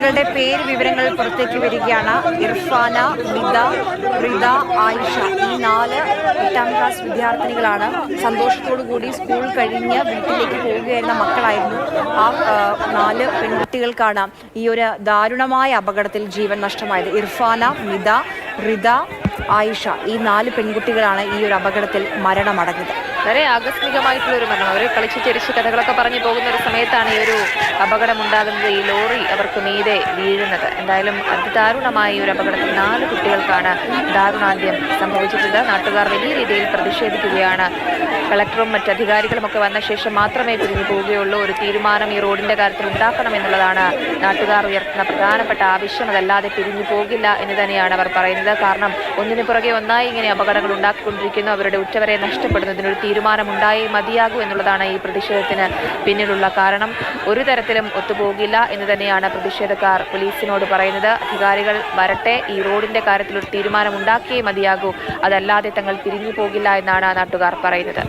ളുടെ പേര് വിവരങ്ങൾ പുറത്തേക്ക് വരികയാണ്. ഇർഫാന, മിത, റിത, ആയിഷ ഈ 4 8ാം ക്ലാസ് വിദ്യാർത്ഥിനികളാണ്. സന്തോഷത്തോടു കൂടി സ്കൂൾ കഴിഞ്ഞ് വീട്ടിലേക്ക് പോവുകയായിരുന്ന മക്കളായിരുന്നു. ആ 4 പെൺകുട്ടികൾക്കാണ് ഈ ഒരു ദാരുണമായ അപകടത്തിൽ ജീവൻ നഷ്ടമായത്. ഇർഫാന, മിത, റിത, ആയിഷ ഈ 4 പെൺകുട്ടികളാണ് ഈ ഒരു അപകടത്തിൽ മരണമടഞ്ഞത്. വളരെ ആകസ്മികമായിട്ടുള്ള ഒരു മരണം. അവർ കളിച്ച് ചിരിച്ച് കഥകളൊക്കെ പറഞ്ഞു പോകുന്ന ഒരു സമയത്താണ് ഈ ഒരു അപകടം ഉണ്ടാകുന്നത്. ഈ ലോറി അവർക്ക് മീതെ വീഴുന്നത്. എന്തായാലും അതിദാരുണമായ ഈ ഒരു അപകടത്തിൽ 4 കുട്ടികൾക്കാണ് ദാരുണാന്ത്യം സംഭവിച്ചിട്ടുള്ളത്. നാട്ടുകാർ വലിയ രീതിയിൽ പ്രതിഷേധിക്കുകയാണ്. കളക്ടറും മറ്റധികാരികളും ഒക്കെ വന്ന ശേഷം മാത്രമേ പിരിഞ്ഞു പോവുകയുള്ളൂ. ഒരു തീരുമാനം ഈ റോഡിന്റെ കാര്യത്തിൽ ഉണ്ടാക്കണം എന്നുള്ളതാണ് നാട്ടുകാർ ഉയർത്തുന്ന പ്രധാനപ്പെട്ട ആവശ്യം. അതല്ലാതെ പിരിഞ്ഞു പോകില്ല എന്ന് തന്നെയാണ് അവർ പറയുന്നത്. കാരണം ഒന്നിനു പുറകെ ഒന്നായി ഇങ്ങനെ അപകടങ്ങൾ ഉണ്ടാക്കിക്കൊണ്ടിരിക്കുന്നു. അവരുടെ ഉറ്റവരെ നഷ്ടപ്പെടുന്നതിനൊരു തീരുമാനമുണ്ടായേ മതിയാകൂ എന്നുള്ളതാണ് ഈ പ്രതിഷേധത്തിന് പിന്നിലുള്ള കാരണം. ഒരു തരത്തിലും ഒത്തുപോകില്ല എന്ന് തന്നെയാണ് പ്രതിഷേധക്കാർ പോലീസിനോട് പറയുന്നത്. അധികാരികൾ വരട്ടെ, ഈ റോഡിന്റെ കാര്യത്തിൽ ഒരു തീരുമാനം ഉണ്ടാക്കിയേ മതിയാകൂ, അതല്ലാതെ തങ്ങൾ പിരിഞ്ഞു പോകില്ല എന്നാണ് നാട്ടുകാർ പറയുന്നത്.